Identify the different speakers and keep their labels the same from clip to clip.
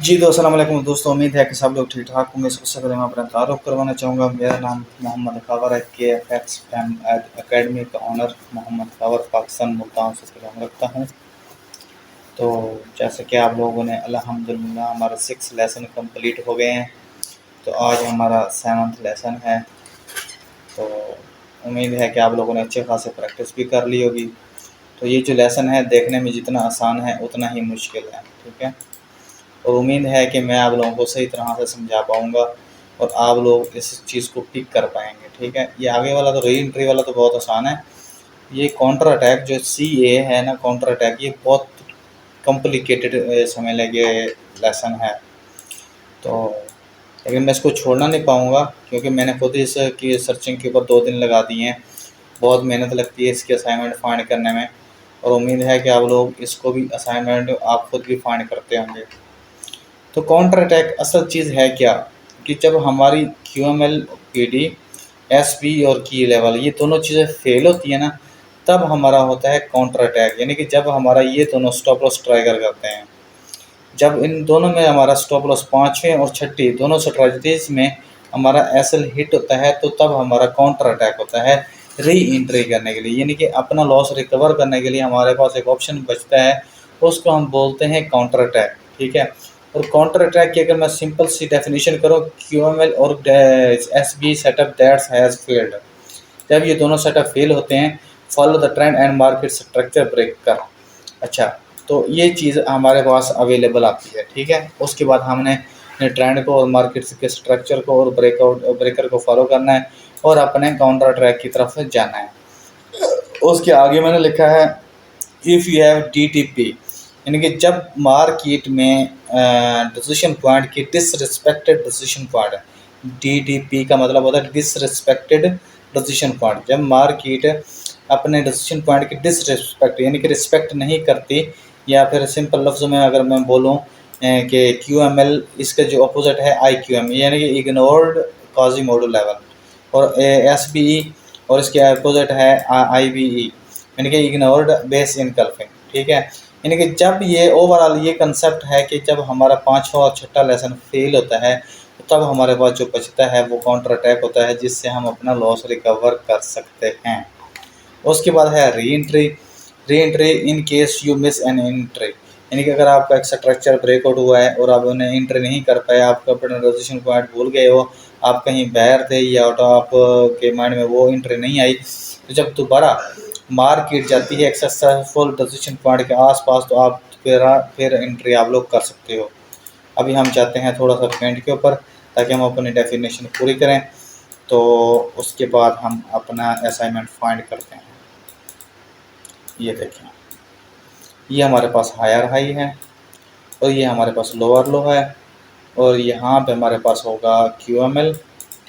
Speaker 1: जी तो अस्सलाम वालेकुम दोस्तों, उम्मीद है कि सब लोग ठीक ठाक होंगे। सबसे पहले मैं अपना तारुफ करवाना चाहूँगा। मेरा नाम मोहम्मद खबर है। के एफ एक्स अकेडमी का ऑनर मोहम्मद खबर पाकिस्तान मुल्तान से सलाम रखता हूँ। तो जैसे कि आप लोगों ने अल्हम्दुलिल्लाह हमारे 6 लेसन कंप्लीट हो गए हैं। तो आज हमारा 7वां लेसन है। तो उम्मीद है कि आप लोगों ने अच्छे खासे प्रैक्टिस भी कर ली होगी। तो ये जो लेसन है देखने में जितना आसान है उतना ही मुश्किल है, ठीक है। और उम्मीद है कि मैं आप लोगों को सही तरह से समझा पाऊँगा और आप लोग इस चीज़ को पिक कर पाएंगे, ठीक है। ये आगे वाला तो री एंट्री वाला तो बहुत आसान है। ये काउंटर अटैक जो CA है ना, काउंटर अटैक, ये बहुत कॉम्प्लिकेटेड समझ लगे लेसन है। तो लेकिन मैं इसको छोड़ना नहीं पाऊँगा क्योंकि मैंने खुद इसकी सर्चिंग के ऊपर 2 दिन लगा दिए हैं। बहुत मेहनत लगती है इसकी असाइनमेंट फाइंड करने में और उम्मीद है कि आप लोग इसको भी असाइनमेंट आप खुद भी फाइंड करते होंगे। तो काउंटर अटैक असल चीज़ है क्या कि जब हमारी QML, PD, SB और की लेवल ये दोनों चीज़ें फेल होती है ना, तब हमारा होता है काउंटर अटैक। यानी कि जब हमारा ये दोनों स्टॉप लॉस ट्राइगर करते हैं, जब इन दोनों में हमारा स्टॉप लॉस 5वें और 6ठी दोनों स्ट्रैटेजीज में हमारा SL हिट होता है, तो तब हमारा काउंटर अटैक होता है री एंट्री करने के लिए। यानी कि अपना लॉस रिकवर करने के लिए हमारे पास एक ऑप्शन बचता है, उसको हम बोलते हैं काउंटर अटैक, ठीक है। और काउंटर अटैक की अगर मैं सिंपल सी डेफिनेशन करूँ, QML और SB setup that's has failed, जब ये दोनों सेटअप फेल होते हैं, follow the trend and market structure break कर। अच्छा, तो ये चीज़ हमारे पास अवेलेबल आती है, ठीक है। उसके बाद हमने ट्रेंड को और मार्केट के स्ट्रक्चर को और ब्रेकर को फॉलो करना है और अपने काउंटर अटैक की तरफ जाना है। उसके आगे मैंने लिखा है इफ़ यू हैव DTP, यानी कि जब मार्केट में डिसीजन पॉइंट की डिसरिस्पेक्टेड डिसीजन पॉइंट है। DTP का मतलब होता है डिसरिस्पेक्टेड डिसीजन पॉइंट। जब मार्केट अपने डिसीजन पॉइंट की डिसरिस्पेक्ट यानी कि रिस्पेक्ट नहीं करती, या फिर सिंपल लफ्ज़ों में अगर मैं बोलूँ कि QML इसका जो अपोजिट है IQM, यानी कि इग्नोर्ड क्वाज़ीमोडो लेवल, और SBE और इसके अपोजिट है IBE, यानी कि इग्नोर्ड बेस इनकल्फिंग, ठीक है। यानी कि जब ये ओवरऑल ये कंसेप्ट है कि जब हमारा 5वां और 6ठा लेसन फेल होता है, तो तब हमारे पास जो बचता है वो काउंटर अटैक होता है, जिससे हम अपना लॉस रिकवर कर सकते हैं। उसके बाद है re entry in case you miss an entry, यानी कि अगर आपका एक स्ट्रक्चर ब्रेकआउट हुआ है और आप उन्हें एंट्री नहीं कर पाए, आपका अपना पोजीशन पॉइंट भूल गए हो, आप कहीं बाहर थे या तो आप के माइंड में वो एंट्री नहीं आई, तो जब दोबारा मार्केट जाती है एक सक्सेसफुल पोजीशन पॉइंट के आसपास, तो आप फिर एंट्री आप लोग कर सकते हो। अभी हम चाहते हैं थोड़ा सा पेंट के ऊपर, ताकि हम अपनी डेफिनेशन पूरी करें। तो उसके बाद हम अपना असाइनमेंट फाइंड करते हैं। ये देखें, ये हमारे पास हायर हाई है और ये हमारे पास लोअर लो है और यहाँ पे हमारे पास होगा QML,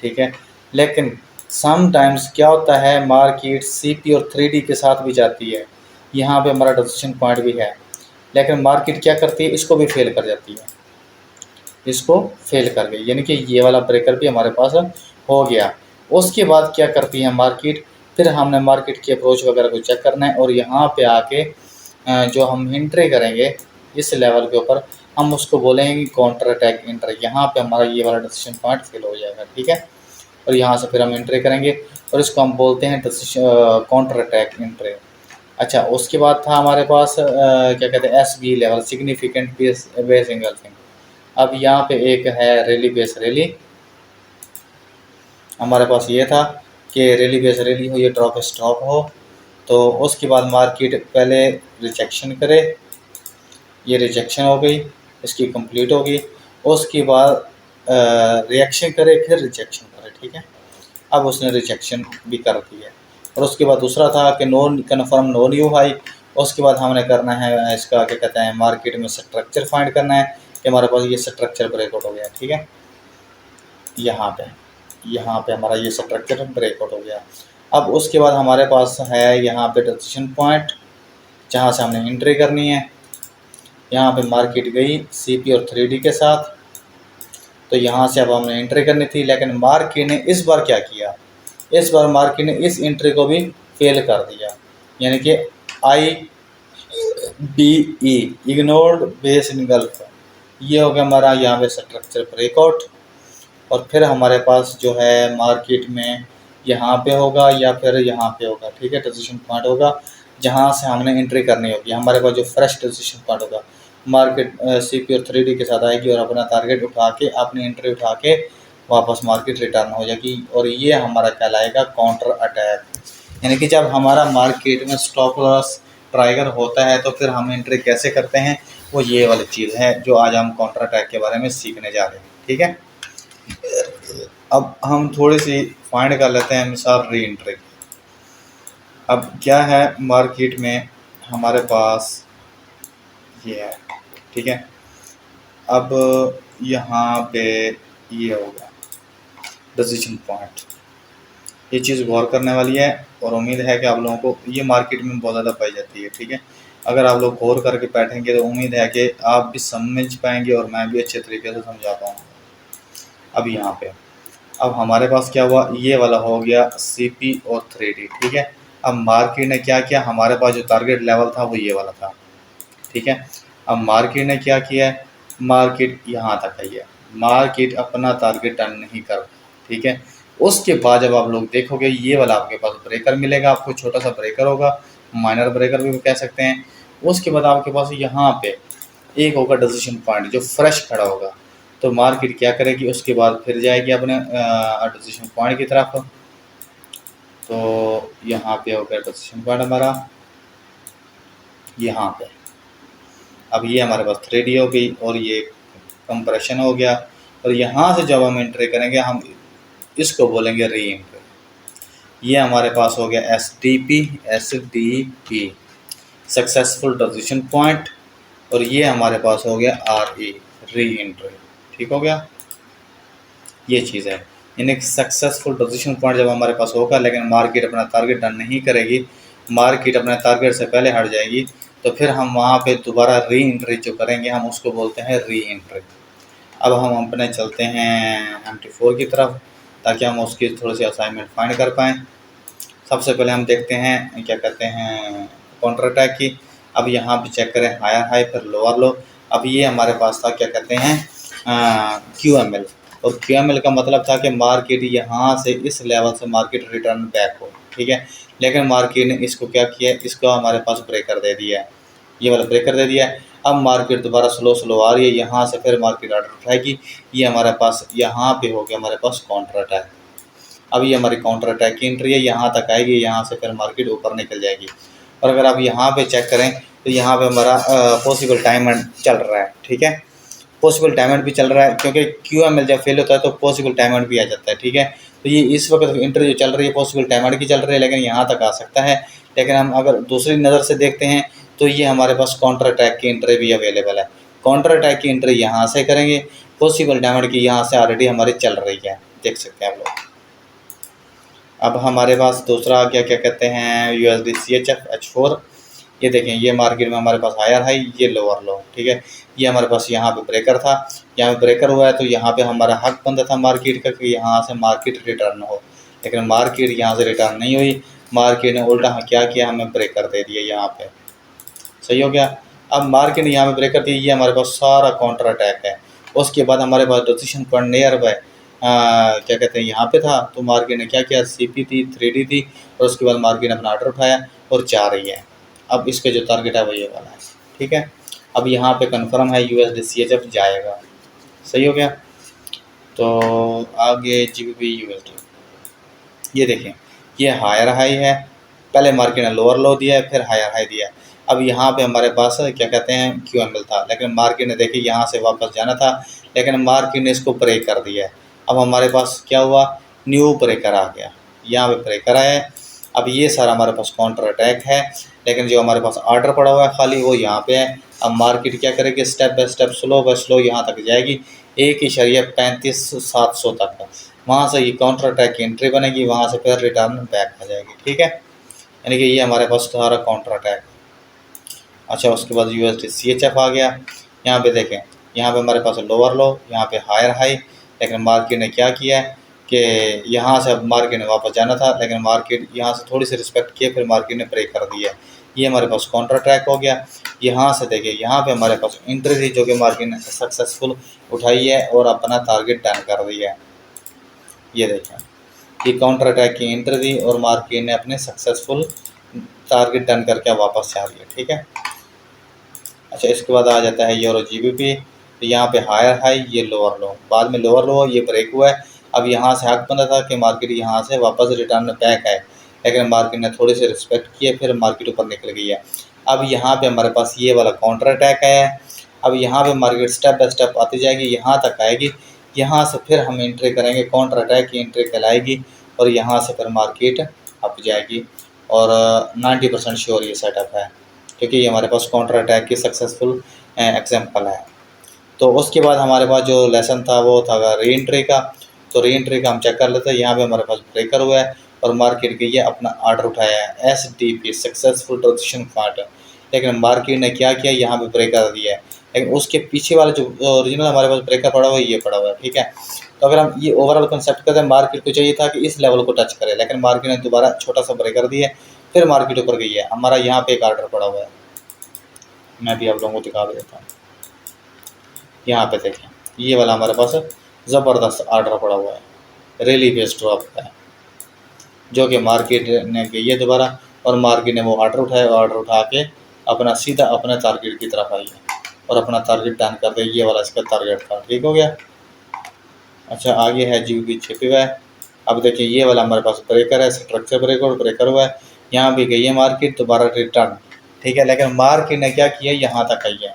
Speaker 1: ठीक है। लेकिन समटाइम्स क्या होता है, मार्केट CP और 3D के साथ भी जाती है। यहाँ पे हमारा डिसीजन पॉइंट भी है, लेकिन मार्केट क्या करती है, इसको भी फेल कर जाती है, इसको फेल कर गई, यानी कि ये वाला ब्रेकर भी हमारे पास हो गया। उसके बाद क्या करती है मार्केट, फिर हमने मार्केट की अप्रोच वगैरह को चेक करना है और यहाँ पे आके जो हम एंट्री करेंगे इस लेवल के ऊपर, हम उसको बोलेंगे काउंटर अटैक एंट्री। यहाँ पे हमारा ये वाला डिसीजन पॉइंट फेल हो जाएगा, ठीक है। और यहाँ से फिर हम एंट्री करेंगे और इसको हम बोलते हैं काउंटर अटैक एंट्री। अच्छा, उसके बाद था हमारे पास क्या कहते हैं SB level, significant base engulfing. अब यहाँ पे एक है रैली बेस रैली, हमारे पास ये था कि रैली बेस रैली हो, ये ड्रॉप स्टॉप हो। तो उसके बाद मार्केट पहले रिजेक्शन करे, ये रिजेक्शन हो गई, इसकी कंप्लीट हो गई। उसके बाद रिएक्शन करे, फिर रिजेक्शन करे, ठीक है। अब उसने रिजेक्शन भी कर दी है। और उसके बाद दूसरा था कि no confirm no new high. उसके बाद हमने करना है इसका क्या कहते हैं, मार्केट में स्ट्रक्चर फाइंड करना है कि हमारे पास ये स्ट्रक्चर ब्रेकआउट हो गया, ठीक है। यहाँ पे हमारा ये स्ट्रक्चर ब्रेकआउट हो गया। अब उसके बाद हमारे पास है यहाँ पे डिसीजन पॉइंट, जहाँ से हमने एंट्री करनी है। यहाँ पे मार्केट गई CP और 3D के साथ, तो यहाँ से अब हमने एंट्री करनी थी, लेकिन मार्केट ने इस बार क्या किया, इस बार मार्केट ने इस एंट्री को भी फेल कर दिया, यानी कि IBE इग्नोर्ड बेस इनगल्फ, ये हो गया हमारा यहाँ पे स्ट्रक्चर ब्रेकआउट। और फिर हमारे पास जो है मार्केट में यहाँ पे होगा या फिर यहाँ पे होगा, ठीक है, ट्रांजिशन पॉइंट होगा जहाँ से हमने एंट्री करनी होगी। हमारे पास जो फ्रेश ट्रांजिशन पॉइंट होगा, मार्केट CP और 3D के साथ आएगी और अपना टारगेट उठा के, अपनी एंट्री उठा के वापस मार्केट रिटर्न हो जाएगी। और ये हमारा कहलाएगा काउंटर अटैक। यानी कि जब हमारा मार्केट में स्टॉप लॉस ट्राइगर होता है तो फिर हम एंट्री कैसे करते हैं, वो ये वाली चीज़ है जो आज हम काउंटर अटैक के बारे में सीखने जा रहे हैं, ठीक है। अब हम थोड़ी सी फाइंड कर लेते हैं मिसाल री एंट्री। अब क्या है, मार्केट में हमारे पास ये है, ठीक है। अब यहाँ पे ये होगा डिसीजन पॉइंट। ये चीज़ गौर करने वाली है और उम्मीद है कि आप लोगों को ये मार्केट में बहुत ज़्यादा पाई जाती है, ठीक है। अगर आप लोग गौर करके बैठेंगे तो उम्मीद है कि आप भी समझ पाएंगे और मैं भी अच्छे तरीके से समझा पाऊँगा। अब यहाँ पे अब हमारे पास क्या हुआ, ये वाला हो गया CP और 3D, ठीक है। अब मार्केट ने क्या किया, हमारे पास जो टारगेट लेवल था वो ये वाला था, ठीक है। अब मार्केट ने क्या किया है, मार्केट यहाँ तक आई है, मार्केट अपना टारगेट टर्न नहीं कर, ठीक है। उसके बाद जब आप लोग देखोगे ये वाला आपके पास ब्रेकर मिलेगा, आपको छोटा सा ब्रेकर होगा, माइनर ब्रेकर भी कह सकते हैं। उसके बाद आपके पास यहाँ पे एक होगा डिसीजन पॉइंट जो फ्रेश खड़ा होगा। तो मार्केट क्या करेगी, उसके बाद फिर जाएगी अपने डिसीजन पॉइंट की तरफ। तो यहाँ पे होगा डिसीजन पॉइंट हमारा यहाँ पे। अब ये हमारे पास 3D हो गई और ये कंप्रेशन हो गया। और यहाँ से जब हम एंट्री करेंगे हम इसको बोलेंगे री एंट्री। ये हमारे पास हो गया SDP सक्सेसफुल ट्रांजिशन पॉइंट। और ये हमारे पास हो गया RE री एंट्री, ठीक हो गया। ये चीज़ है, यानी सक्सेसफुल ट्रांजिशन पॉइंट जब हमारे पास होगा लेकिन मार्केट अपना टारगेट डन नहीं करेगी, मार्केट अपने टारगेट से पहले हट जाएगी, तो फिर हम वहाँ पे दोबारा री एंट्री जो करेंगे हम उसको बोलते हैं री एंट्री। अब हम अपने चलते हैं MT4 की तरफ ताकि हम उसकी थोड़ी सी असाइनमेंट फाइंड कर पाएँ। सबसे पहले हम देखते हैं क्या कहते हैं काउंटर अटैक की। अब यहाँ पे चेक करें हायर हाई फिर लोअर लो। अब ये हमारे पास था क्या कहते हैं QML। और QML का मतलब था कि मार्केट यहाँ से इस लेवल से मार्केट रिटर्न बैक हो, ठीक है। लेकिन मार्केट ने इसको क्या किया, इसको हमारे पास ब्रेकर दे दिया है, ये वाला ब्रेकर दे दिया है। अब मार्केट दोबारा स्लो आ रही है, यहाँ से फिर मार्केट ऑर्डर उठाएगी। ये हमारे पास यहाँ पे हो गया हमारे पास काउंटर अटैक। अब ये हमारी काउंटर अटैक की एंट्री है, यहाँ तक आएगी, यहाँ से फिर मार्केट ऊपर निकल जाएगी। और अगर आप यहाँ पे चेक करें तो यहाँ पे हमारा पॉसिबल टाइमर चल रहा है, ठीक है। पॉसिबल टाइमर भी चल रहा है क्योंकि QML जब फेल होता है तो पॉसिबल टाइमर भी आ जाता है, ठीक है। तो ये इस वक्त एंट्री जो चल रही है पॉसिबल टाइमर की चल रही है, लेकिन यहाँ तक आ सकता है। लेकिन हम अगर दूसरी नज़र से देखते हैं तो ये हमारे पास काउंटर अटैक की एंट्री भी अवेलेबल है। काउंटर अटैक की एंट्री यहाँ से करेंगे, पॉसिबल टाइमर की यहाँ से ऑलरेडी हमारी चल रही है, देख सकते हैं आप लोग। अब हमारे पास दूसरा आ गया क्या कहते हैं USD CHF H4। ये देखें, ये मार्केट में हमारे पास हायर हाई, ये लोअर लो, ठीक है। ये हमारे पास यहाँ पे ब्रेकर था, यहाँ पे ब्रेकर हुआ है तो यहाँ पे हमारा हक बनता था मार्केट का कि यहाँ से मार्केट रिटर्न हो, लेकिन मार्केट यहाँ से रिटर्न नहीं हुई। मार्केट ने उल्टा क्या किया, हमें ब्रेकर दे दिया यहाँ पे, सही हो गया। अब मार्केट ने यहाँ पे ब्रेकर दी, ये हमारे पास सारा काउंटर अटैक है। उसके बाद हमारे पास डिसीजन पॉइंट नियर बाय क्या कहते हैं यहाँ पे था, तो मार्केट ने क्या किया, CP थी 3D थी और उसके बाद मार्केट ने अपना ऑर्डर उठाया और जा रही है। अब इसके जो टारगेट है वो ये वाला है, ठीक है। अब यहाँ पे कंफर्म है USD CHF जाएगा, सही हो गया। तो आगे GBP USD, ये देखें, ये हायर हाई है, पहले मार्केट ने लोअर लो दिया है फिर हायर हाई दिया है। अब यहाँ पे हमारे पास क्या कहते हैं QML था, लेकिन मार्केट ने देखिए यहाँ से वापस जाना था, लेकिन मार्केट ने इसको ब्रेक कर दिया है। अब हमारे पास क्या हुआ, न्यू ब्रेकर आ गया, यहाँ पे ब्रेकर आया है। अब ये सारा हमारे पास काउंटर अटैक है, लेकिन जो हमारे पास ऑर्डर पड़ा हुआ है खाली वो यहाँ पे है। अब मार्केट क्या करेगी, step by step slow by slow यहाँ तक जाएगी 1.35-700 तक। वहाँ से ये काउंटर अटैक की एंट्री बनेगी, वहाँ से फिर रिटर्न बैक आ जाएगी, ठीक है। यानी कि ये हमारे पास सारा काउंटर अटैक। अच्छा, उसके बाद USD CHF आ गया। यहाँ पे देखें, यहाँ पे हमारे पास लोअर लो, यहाँ पे हायर हाई, लेकिन मार्केट ने क्या किया है कि यहाँ से अब मार्केट ने वापस जाना था, लेकिन मार्केट यहाँ से थोड़ी सी रिस्पेक्ट किए फिर मार्केट ने ब्रेक कर दिया है। ये हमारे पास काउंटर अटैक हो गया। यहाँ से देखिए यहाँ पे हमारे पास एंट्री थी जो कि मार्केट ने सक्सेसफुल उठाई है और अपना टारगेट डन कर दिया है। ये देखें कि काउंटर अटैक की एंट्री थी और मार्केट ने अपने सक्सेसफुल टारगेट डन करके वापस जा रही है। ठीक है। अच्छा, इसके बाद आ जाता है यूरो जीबीपी। तो यहाँ पे हायर हाई, ये लोअर लो, बाद में लोअर लो, ये ब्रेक हुआ है। अब यहाँ से हक बना था कि मार्केट यहाँ से वापस रिटर्न बैक है, लेकिन मार्केट ने थोड़ी सी रिस्पेक्ट किए, फिर मार्केट ऊपर निकल गई है। अब यहाँ पे हमारे पास ये वाला काउंटर अटैक है। अब यहाँ पे मार्केट स्टेप बाय स्टेप आती जाएगी, यहाँ तक आएगी, यहाँ से फिर हम एंट्री करेंगे, काउंटर अटैक की एंट्री कहलाएगी और यहाँ से फिर मार्केट अप जाएगी। और 90% श्योर ये सेटअप है, क्योंकि ये हमारे पास काउंटर अटैक की सक्सेसफुल एग्जाम्पल है। तो उसके बाद हमारे पास जो लेसन था वो था री एंट्री का। तो री एंट्री का हम चेक कर लेते हैं। यहाँ पे हमारे पास ब्रेकर हुआ है और मार्केट गई है, अपना ऑर्डर उठाया है, SDP सक्सेसफुल ट्रांजिशन पॉइंट। लेकिन मार्केट ने क्या किया, यहाँ पे ब्रेकर दिया है, लेकिन उसके पीछे वाला जो ओरिजिनल हमारे पास ब्रेकर पड़ा हुआ है ये पड़ा हुआ है। ठीक है। तो अगर हम ये ओवरऑल कंसेप्ट करते हैं, मार्केट को चाहिए था कि इस लेवल को टच करे, लेकिन मार्केट ने दोबारा छोटा सा ब्रेकर दिया, फिर मार्केट ऊपर गई है। हमारा यहाँ पे एक ऑर्डर पड़ा हुआ है, मैं भी आप लोगों को दिखा देता हूँ। यहाँ पे देखें, ये वाला हमारे पास ज़बरदस्त ऑर्डर पड़ा हुआ है, रेली बेस्ड ड्रॉप है, जो कि मार्केट ने गई है दोबारा और मार्केट ने वो ऑर्डर उठाया, ऑर्डर उठा के अपना सीधा अपना टारगेट की तरफ आई है और अपना टारगेट डन कर दिया। ये वाला इसका टारगेट था। ठीक हो गया। अच्छा, आगे है जीबीपी छिपी हुआ है। अब देखिए ये वाला हमारे पास ब्रेकर है, स्ट्रक्चर ब्रेकर हुआ है, यहाँ भी गई है मार्केट दोबारा रिटर्न। ठीक है। लेकिन मार्केट ने क्या किया, यहाँ तक आई है,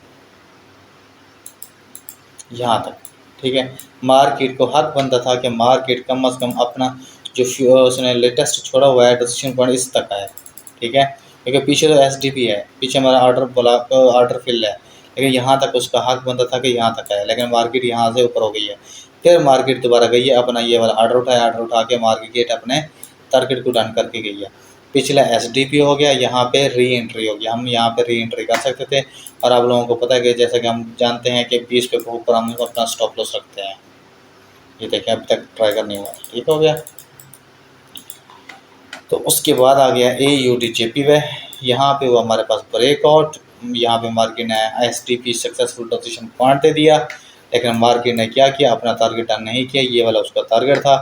Speaker 1: यहाँ तक। ठीक है। मार्केट को हक बनता था कि मार्केट कम अज़ कम अपना जो उसने लेटेस्ट छोड़ा हुआ है डिसीजन पॉइंट इस तक आए। ठीक है। क्योंकि पीछे तो SDP है, पीछे हमारा ऑर्डर फिल है, लेकिन यहाँ तक उसका हक बनता था कि यहाँ तक आए, लेकिन मार्केट यहाँ से ऊपर हो गई है। फिर मार्केट दोबारा गई है, अपना ये वाला ऑर्डर उठाया, ऑर्डर उठा के मार्केट अपने टारगेट को डन करके गई है। पिछला SDP हो गया, यहाँ पे री एंट्री हो गया, हम यहाँ पे री एंट्री कर सकते थे। और आप लोगों को पता है कि जैसा कि हम जानते हैं कि 20 पे ऊपर हम अपना स्टॉप लॉस रखते हैं। ये देखें अभी तक ट्राई करनी हुआ। ठीक हो गया। तो उसके बाद आ गया AUD JPY। यहाँ पे वो हमारे पास ब्रेकआउट, यहाँ पे मार्केट ने SDP सक्सेसफुल ट्रांजिशन पॉइंट दे दिया, लेकिन मार्केट ने क्या किया, अपना टारगेट डन नहीं किया, ये वाला उसका टारगेट था।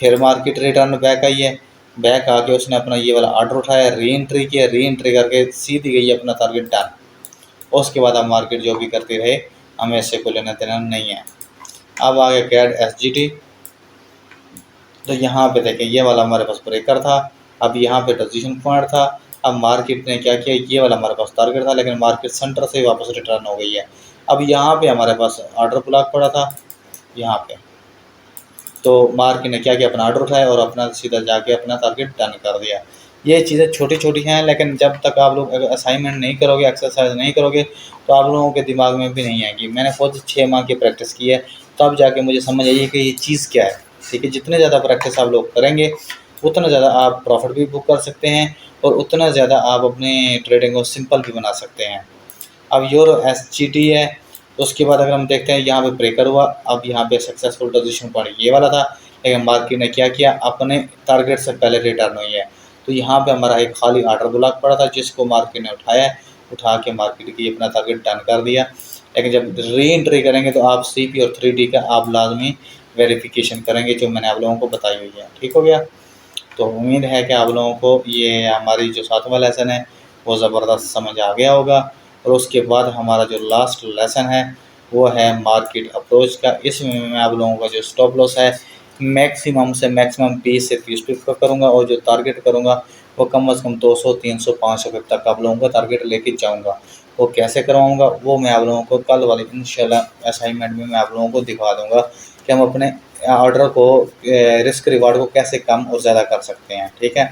Speaker 1: फिर मार्केट रिटर्न बैक आई है, बैक आके उसने अपना ये वाला ऑर्डर उठाया, री एंट्री किया, री एंट्री करके सीधी गई अपना टारगेट डन। उसके बाद अब मार्केट जो भी करती रहे, हमें इससे कोई लेना देना नहीं है। अब आ गया कैड SGT। तो यहाँ पे देखें ये वाला हमारे पास ब्रेकर था, अब यहाँ पे ट्रांजिशन पॉइंट था। अब मार्केट ने क्या किया, ये वाला हमारे पास टारगेट था, लेकिन मार्केट सेंटर से वापस रिटर्न हो गई है। अब यहाँ पे हमारे पास ऑर्डर ब्लॉक पड़ा था यहाँ पे, तो मार्केट ने क्या किया, अपना ऑर्डर उठाया और अपना सीधा जाके अपना टारगेट डन कर दिया। ये चीज़ें छोटी छोटी हैं, लेकिन जब तक आप लोग अगर असाइनमेंट नहीं करोगे, एक्सरसाइज नहीं करोगे, तो आप लोगों के दिमाग में भी नहीं आएगी। मैंने खुद 6 माह की प्रैक्टिस की है, तब जाके मुझे समझ आई है कि ये चीज़ क्या है। ठीक है। जितने ज़्यादा प्रैक्टिस आप लोग करेंगे, उतना ज़्यादा आप प्रॉफिट भी बुक कर सकते हैं और उतना ज़्यादा आप अपने ट्रेडिंग को सिंपल भी बना सकते हैं। अब यूरो SGT है। तो उसके बाद अगर हम देखते हैं, यहाँ पे ब्रेकर हुआ, अब यहाँ पे सक्सेसफुल ट्रांजिशन पॉइंट ये वाला था, लेकिन मार्केट ने क्या किया, अपने टारगेट से पहले रिटर्न हुई है। तो यहाँ पे हमारा एक खाली ऑर्डर ब्लॉक पड़ा था, जिसको मार्केट ने उठाया, उठा के मार्केट की अपना टारगेट डन कर दिया। लेकिन जब री एंट्री करेंगे तो आप CP और 3D का आप लाजमी वेरिफिकेशन करेंगे, जो मैंने आप लोगों को बताई हुई है। ठीक हो गया। तो उम्मीद है कि आप लोगों को ये हमारी जो 7वां लेसन है वो ज़बरदस्त समझ आ गया होगा। और उसके बाद हमारा जो लास्ट लेसन है वो है मार्केट अप्रोच का। इसमें मैं आप लोगों का जो स्टॉप लॉस है मैक्सिमम से मैक्सिमम 20 से 30 पिप का करूँगा, और जो टारगेट करूँगा वो कम से कम 200, 300, 500 पिप तक आप लोगों का टारगेट लेके जाऊँगा। वो कैसे करवाऊँगा वो मैं आप लोगों को कल वाली इंशाल्लाह असाइनमेंट में मैं आप लोगों को दिखा दूँगा कि हम अपने ऑर्डर को रिस्क रिवार्ड को कैसे कम और ज़्यादा कर सकते हैं। ठीक है।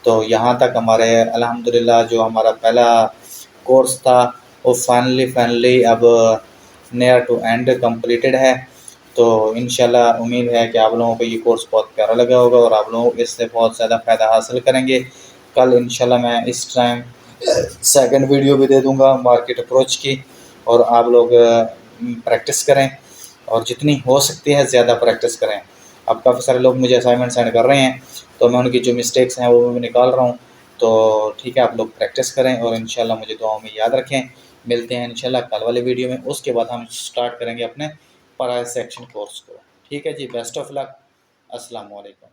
Speaker 1: तो यहाँ तक हमारे अल्हम्दुलिल्लाह जो हमारा पहला कोर्स था वो फाइनली अब नियर टू एंड कंप्लीटेड है। तो इंशाल्लाह उम्मीद है कि आप लोगों को ये कोर्स बहुत प्यारा लगा होगा और आप लोग इससे बहुत ज़्यादा फ़ायदा हासिल करेंगे। कल इंशाल्लाह मैं इस टाइम सेकंड वीडियो भी दे दूँगा मार्केट अप्रोच की, और आप लोग प्रैक्टिस करें और जितनी हो सकती है ज़्यादा प्रैक्टिस करें। अब काफ़ी सारे लोग मुझे असाइनमेंट सेंड कर रहे हैं, तो मैं उनकी जो मिस्टेक्स हैं वो भी निकाल रहा हूँ। तो ठीक है, आप लोग प्रैक्टिस करें और इंशाल्लाह मुझे दुआओं में याद रखें। मिलते हैं इंशाल्लाह कल वाले वीडियो में, उसके बाद हम स्टार्ट करेंगे अपने पैरा सेक्शन कोर्स को। ठीक है जी, बेस्ट ऑफ लक। अस्सलाम वालेकुम।